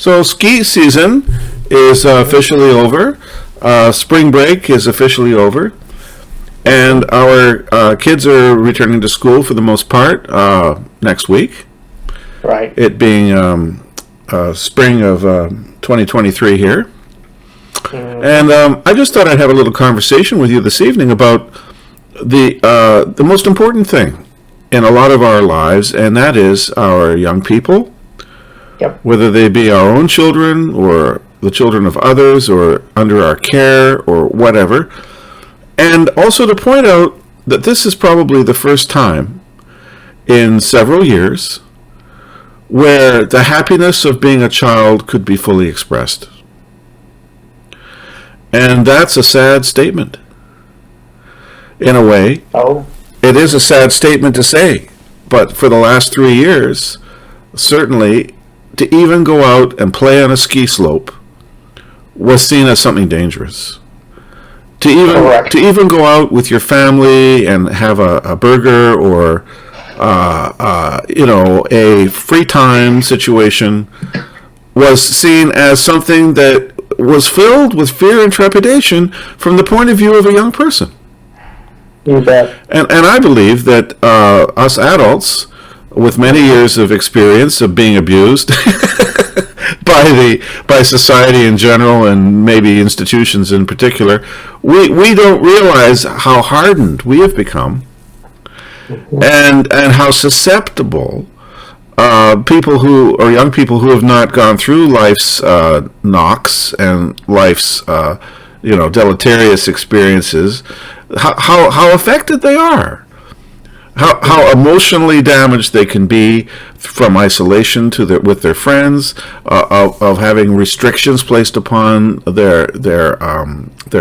So ski season is officially over. Spring break is officially over. And our kids are returning to school for the most part next week. Right. It being spring of 2023 here. And I just thought I'd have a little conversation with you this evening about the most important thing in a lot of our lives, and that is our young people. Yep. Whether they be our own children or the children of others or under our care or whatever. And also to point out that this is probably the first time in several years where the happiness of being a child could be fully expressed. And that's a sad statement. In a way, it is a sad statement to say, but for the last 3 years, certainly to even go out and play on a ski slope was seen as something dangerous. To even go out with your family and have a burger or a free time situation was seen as something that was filled with fear and trepidation from the point of view of a young person. You bet. And I believe that us adults, with many years of experience of being abused by society in general and maybe institutions in particular, we don't realize how hardened we have become, and how susceptible people who or young people who have not gone through life's knocks and life's deleterious experiences, how affected they are. How emotionally damaged they can be from isolation with their friends, of having restrictions placed upon their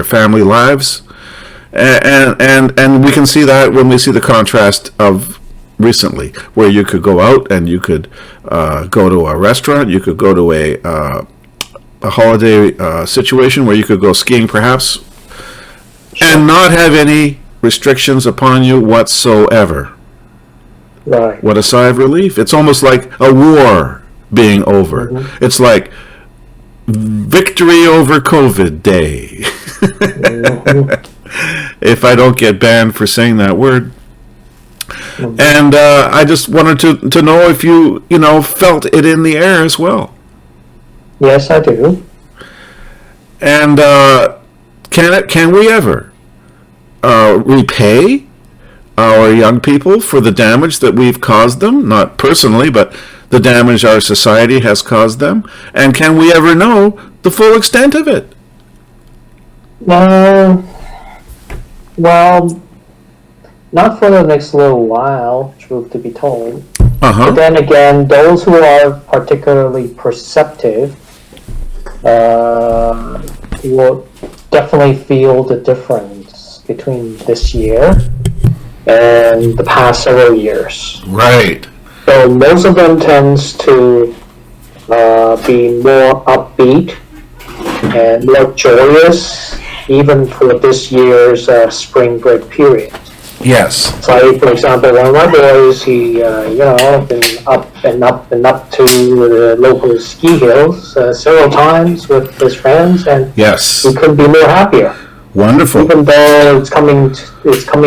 family lives, and we can see that when we see the contrast of recently, where you could go out and you could go to a restaurant, you could go to a holiday situation where you could go skiing perhaps, and not have any restrictions upon you whatsoever. Right. What a sigh of relief. It's almost like a war being over. Mm-hmm. It's like victory over COVID day. Mm-hmm. If I don't get banned for saying that word. Mm-hmm. And I just wanted to know if you felt it in the air as well. Yes, I do. And can we ever repay our young people for the damage that we've caused them? Not personally, but the damage our society has caused them? And can we ever know the full extent of it? Well, not for the next little while, truth to be told. But then again, those who are particularly perceptive will definitely feel the difference between this year and the past several years. Right. So most of them tends to be more upbeat and more joyous, even for this year's spring break period. Yes. So, for example, one of my boys, he, been up and up and up to the local ski hills several times with his friends, and yes, he couldn't be more happier. Wonderful. Even though it's coming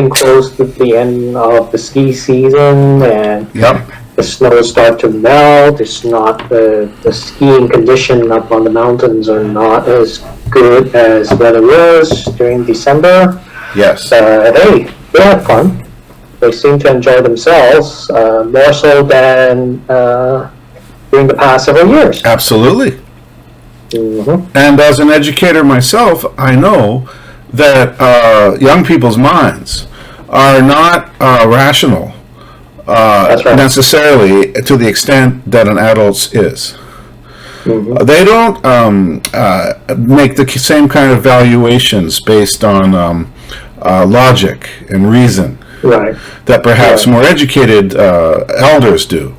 close to the end of the ski season, and the snow start to melt. It's not the skiing condition up on the mountains are not as good as weather was during December. Yes. Hey, they have fun. They seem to enjoy themselves more so than during the past several years. Absolutely. Mm-hmm. And as an educator myself, I know that young people's minds are not rational That's right. necessarily to the extent that an adult's is. Mm-hmm. They don't make the same kind of valuations based on logic and reason, right, that perhaps more educated elders do.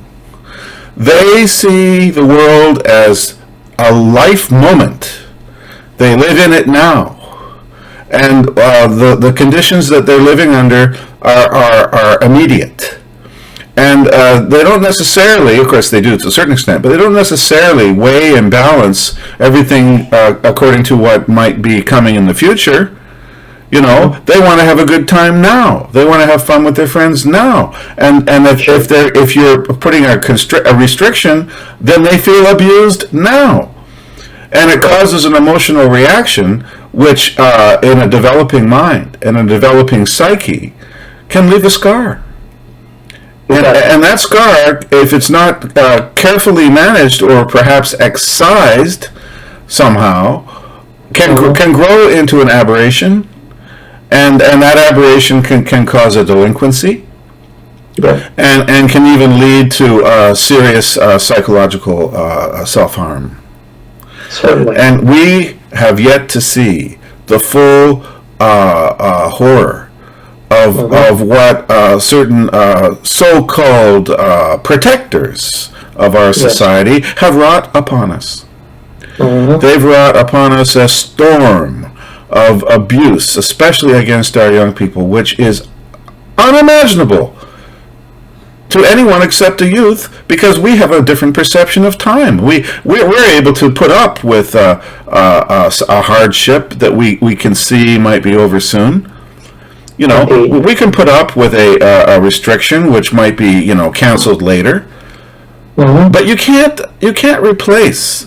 They see the world as a life moment. They live in it now. And the conditions that they're living under are immediate. And they don't necessarily, of course they do to a certain extent, but they don't necessarily weigh and balance everything according to what might be coming in the future. You know, they want to have a good time now. They want to have fun with their friends now. And if you're putting a restriction, then they feel abused now. And it causes an emotional reaction, which in a developing mind and a developing psyche can leave a scar. And that scar, if it's not carefully managed or perhaps excised somehow, can grow into an aberration, and that aberration can cause a delinquency, and can even lead to serious psychological self-harm. Certainly. And we have yet to see the full horror of what certain so-called protectors of our society have wrought upon us. They've wrought upon us a storm of abuse, especially against our young people, which is unimaginable to anyone except a youth, because we have a different perception of time. We're able to put up with a hardship that we can see might be over soon. You know, we can put up with a restriction which might be, you know, canceled later. But you can't replace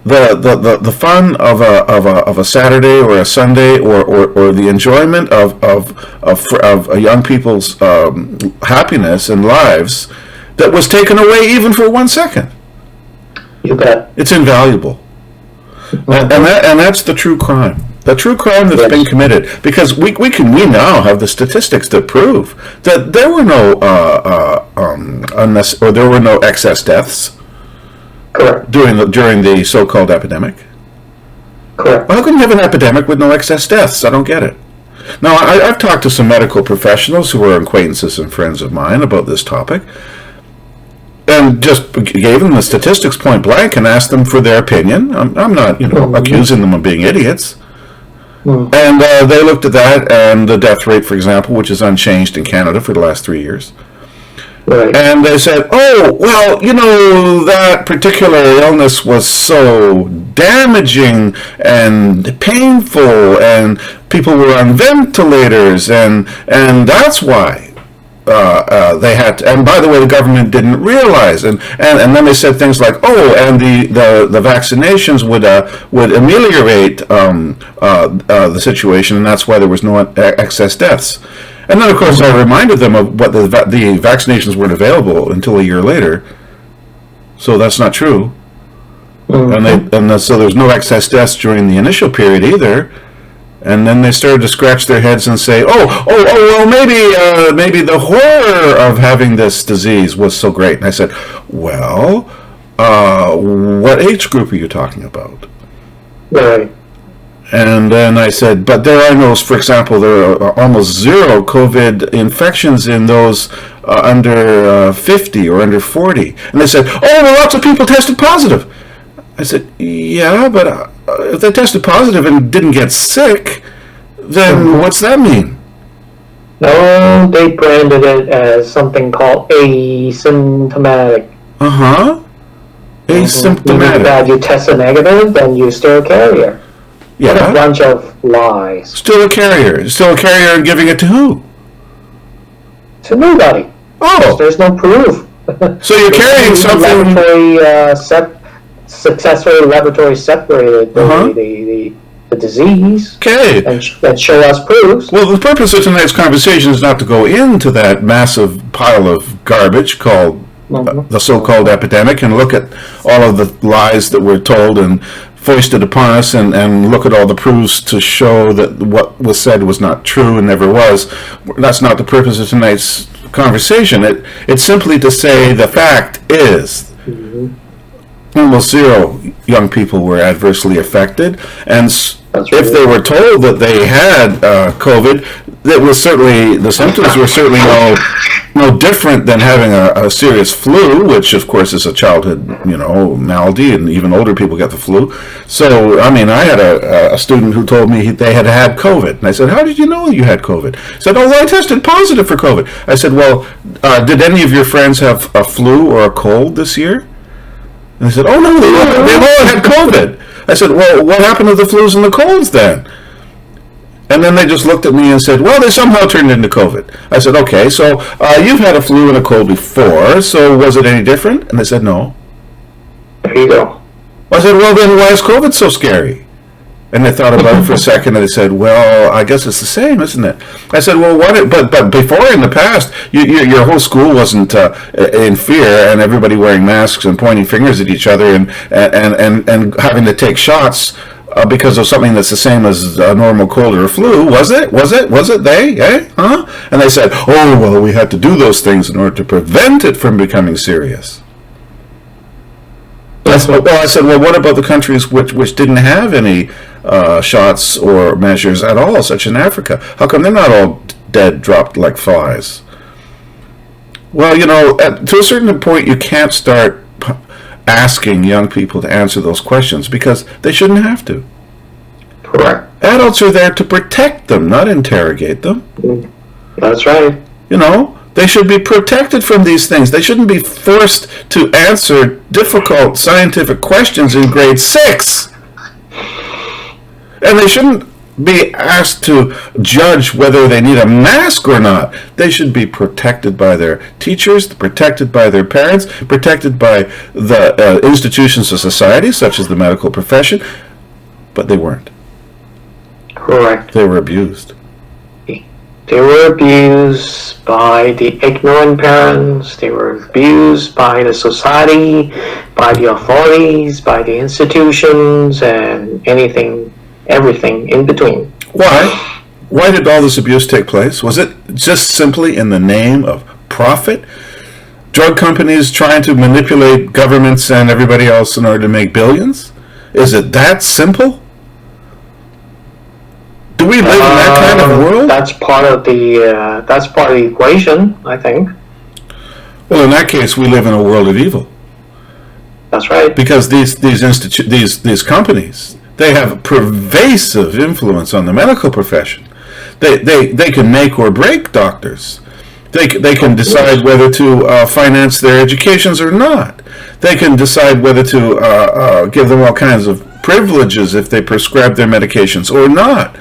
the fun of a Saturday or a Sunday or the enjoyment of young people's happiness and lives that was taken away even for 1 second. You bet. It's invaluable. And that's the true crime. The true crime that's been committed, because we now have the statistics that prove that there were no there were no excess deaths. Correct. During the so-called epidemic. Correct. Well, how can you have an epidemic with no excess deaths? I don't get it. Now, I've talked to some medical professionals who are acquaintances and friends of mine about this topic, and just gave them the statistics point blank and asked them for their opinion. I'm not, accusing them of being idiots. And they looked at that and the death rate, for example, which is unchanged in Canada for the last 3 years. Right. And they said, oh, well, that particular illness was so damaging and painful, and people were on ventilators, and that's why they had to. And by the way, the government didn't realize. And then they said things like, oh, and the vaccinations would ameliorate the situation, and that's why there was no excess deaths. And then, of course, I reminded them of what the vaccinations weren't available until a year later, so that's not true. So there's no excess deaths during the initial period either. And then they started to scratch their heads and say, well, maybe the horror of having this disease was so great. And I said, well, what age group are you talking about? Right. And then I said, but there are for example, there are almost zero COVID infections in those under 50 or under 40. And they said, oh, well, lots of people tested positive. I said, yeah, but if they tested positive and didn't get sick, then what's that mean? No, they branded it as something called asymptomatic. Asymptomatic. That you tested negative, then you're still a carrier. Yeah. What a bunch of lies. Still a carrier and giving it to who? To nobody. Oh. There's no proof. So you're carrying something. Successfully laboratory separated the disease. Okay. And show us proofs. Well, the purpose of tonight's conversation is not to go into that massive pile of garbage called the so-called epidemic and look at all of the lies that were told and foisted upon us and look at all the proofs to show that what was said was not true and never was. That's not the purpose of tonight's conversation. It's simply to say the fact is almost zero young people were adversely affected, and if they were told that they had COVID, it was certainly, the symptoms were certainly no different than having a serious flu, which of course is a childhood, malady, and even older people get the flu. So, I mean, I had a student who told me they had had COVID. And I said, how did you know you had COVID? He said, oh, I tested positive for COVID. I said, well, did any of your friends have a flu or a cold this year? And they said, oh, no, they all had COVID. I said, well, what happened to the flus and the colds then? And then they just looked at me and said, well, they somehow turned into COVID. I said, okay, so you've had a flu and a cold before, so was it any different? And they said, no. There you go. I said, well, then why is COVID so scary? And they thought about it for a second, and they said, well, I guess it's the same, isn't it? I said, well, but before, in the past, your whole school wasn't in fear, and everybody wearing masks and pointing fingers at each other and having to take shots because of something that's the same as a normal cold or a flu. Was it they? Huh? And they said, oh, well, we had to do those things in order to prevent it from becoming serious. I said, well, what about the countries which didn't have any shots or measures at all, such as Africa? How come they're not all dead, dropped like flies? Well, to a certain point, you can't start asking young people to answer those questions because they shouldn't have to. Correct. Adults are there to protect them, not interrogate them. That's right. They should be protected from these things. They shouldn't be forced to answer difficult scientific questions in grade 6. And they shouldn't be asked to judge whether they need a mask or not. They should be protected by their teachers, protected by their parents, protected by the institutions of society, such as the medical profession. But they weren't. Correct. They were abused. They were abused by the ignorant parents. They were abused by the society, by the authorities, by the institutions, and everything in between. Why? Why did all this abuse take place? Was it just simply in the name of profit? Drug companies trying to manipulate governments and everybody else in order to make billions? Is it that simple? Do we live in that kind of world? That's part of the equation, I think. Well, in that case, we live in a world of evil. That's right. Because these companies, they have pervasive influence on the medical profession. They can make or break doctors. They can decide whether to finance their educations or not. They can decide whether to give them all kinds of privileges if they prescribe their medications or not.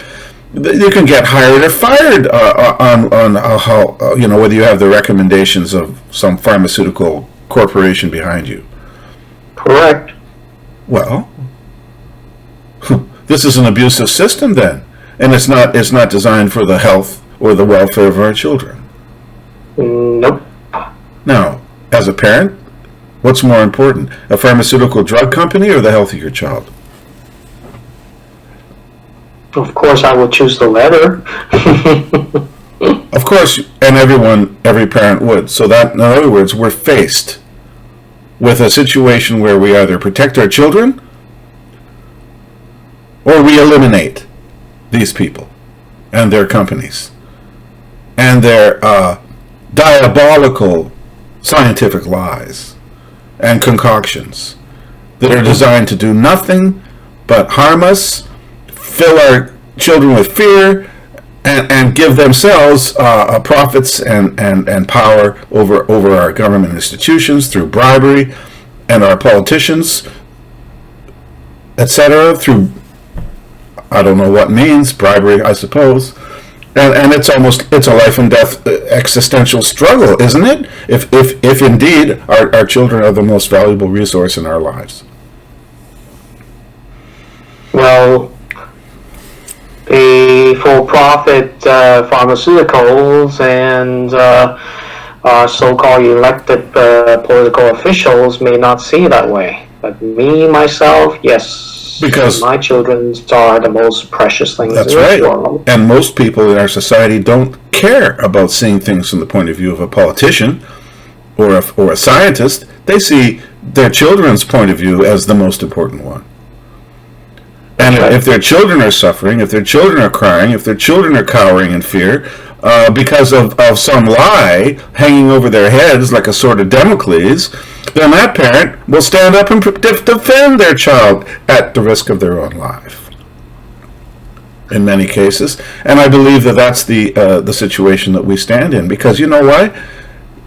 You can get hired or fired on how whether you have the recommendations of some pharmaceutical corporation behind you. Correct. Well, this is an abusive system then, and it's not designed for the health or the welfare of our children. Nope. Now, as a parent, what's more important, a pharmaceutical drug company or the health of your child? Of course, I will choose the latter. Of course, and every parent would. So that, in other words, we're faced with a situation where we either protect our children or we eliminate these people and their companies and their diabolical scientific lies and concoctions that are designed to do nothing but harm us, fill our children with fear, and give themselves profits and power over our government institutions through bribery, and our politicians, etc., through I don't know what means, bribery, I suppose. And it's a life and death existential struggle, isn't it? If indeed our children are the most valuable resource in our lives. Well, the for-profit pharmaceuticals and so-called elected political officials may not see it that way. But me, myself, yes. Because my children are the most precious things in this world. And most people in our society don't care about seeing things from the point of view of a politician or a scientist. They see their children's point of view as the most important one. And right. if their children are suffering, if their children are crying, if their children are cowering in fear because of some lie hanging over their heads like a sword of Damocles, then that parent will stand up and defend their child at the risk of their own life. In many cases, and I believe that that's the situation that we stand in, because you know why?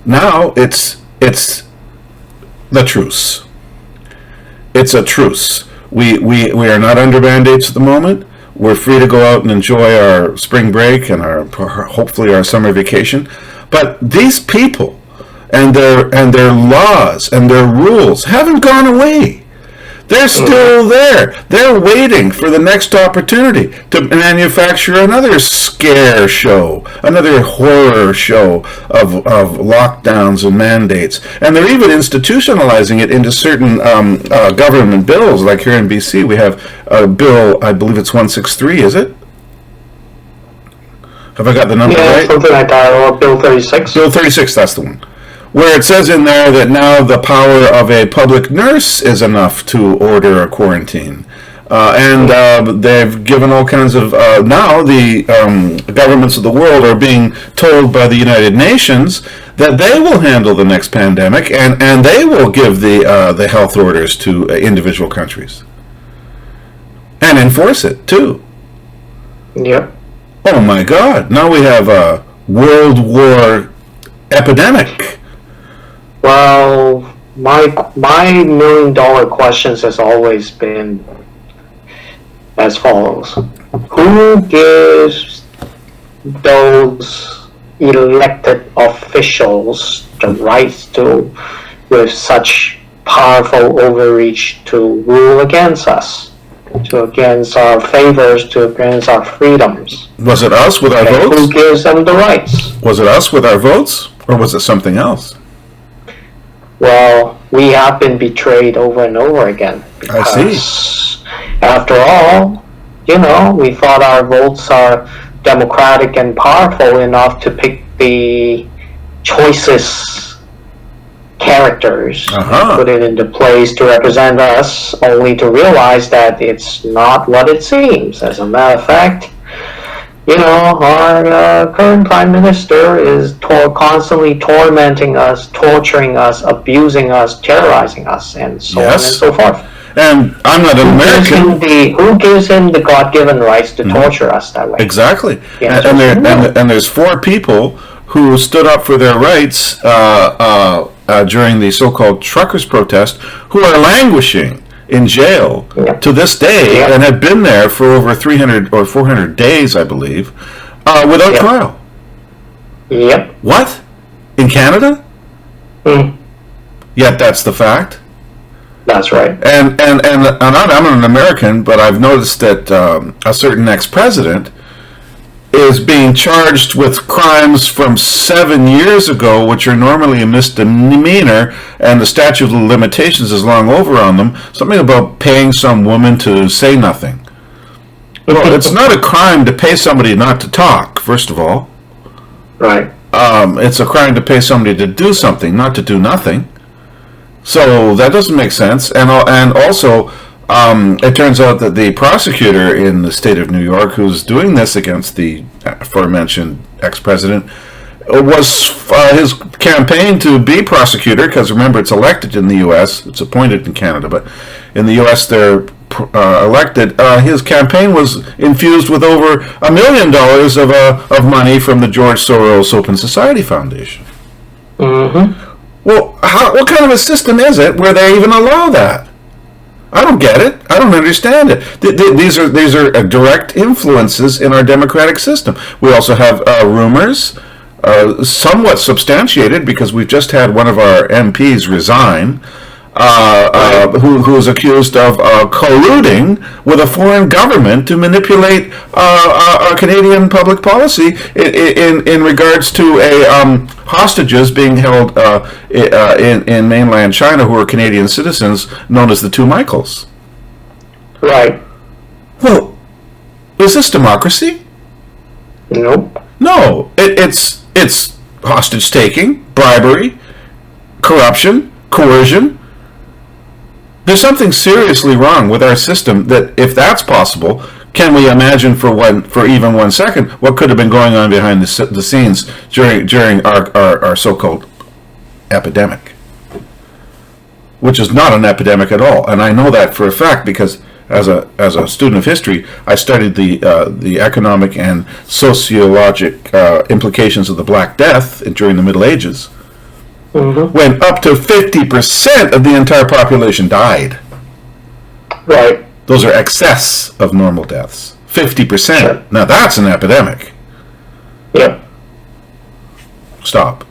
Now it's the truce. It's a truce. We are not under band-aids at the moment. We're free to go out and enjoy our spring break and hopefully our summer vacation. But these people and their laws and their rules haven't gone away. They're still there. They're waiting for the next opportunity to manufacture another scare show, another horror show of lockdowns and mandates. And they're even institutionalizing it into certain government bills. Like here in BC, we have a bill, I believe it's 163, is it? Have I got the number right? Yeah, something like that, or Bill 36. Bill 36, that's the one. Where it says in there that now the power of a public nurse is enough to order a quarantine. And they've given all kinds of... now the governments of the world are being told by the United Nations that they will handle the next pandemic, and they will give the health orders to individual countries. And enforce it, too. Yep. Oh my God, now we have a world war epidemic. Well, my $1 million questions has always been as follows: who gives those elected officials the rights to, with such powerful overreach, to rule against us, to against our favors, to against our freedoms? Was it us with our And votes? who gives them the rights? Was it us with our votes, or was it something else? Well, we have been betrayed over and over again. I see. After all, we thought our votes are democratic and powerful enough to pick the choicest characters, put it into place to represent us, only to realize that it's not what it seems. As a matter of fact, our current Prime Minister is constantly tormenting us, torturing us, abusing us, terrorizing us, and so on and so forth. And I'm not an American. Who gives him the God-given rights to torture us that way? Exactly. And there's 4 people who stood up for their rights during the so-called truckers' protest, who are languishing in jail to this day and have been there for over 300 or 400 days, I believe, without trial. Yep. What? In Canada? Yet that's the fact. That's right. And I'm an American, but I've noticed that a certain ex-president is being charged with crimes from 7 years ago, which are normally a misdemeanor, and the statute of limitations is long over on them. Something about paying some woman to say nothing. Well, it's not a crime to pay somebody not to talk, first of all. Right. It's a crime to pay somebody to do something, not to do nothing. So that doesn't make sense. And also, it turns out that the prosecutor in the state of New York who's doing this against the aforementioned ex-president was his campaign to be prosecutor, because remember, it's elected in the U.S., it's appointed in Canada, but in the U.S. they're elected. His campaign was infused with over $1 million of money from the George Soros Open Society Foundation. Mm-hmm. Well, what kind of a system is it where they even allow that? I don't get it. I don't understand it. These are direct influences in our democratic system. We also have rumors, somewhat substantiated, because we've just had one of our MPs resign, who is accused of colluding with a foreign government to manipulate our Canadian public policy in regards to hostages being held in mainland China who are Canadian citizens, known as the Two Michaels. Right. Well, is this democracy? Nope. No, it's hostage taking, bribery, corruption, coercion. There's something seriously wrong with our system that, if that's possible, can we imagine for even 1 second what could have been going on behind the scenes during our so-called epidemic, which is not an epidemic at all, and I know that for a fact because as a student of history, I studied the economic and sociologic implications of the Black Death during the Middle Ages, when up to 50% of the entire population died. Right. Those are excess of normal deaths. 50%. Sure. Now that's an epidemic. Yeah. Stop.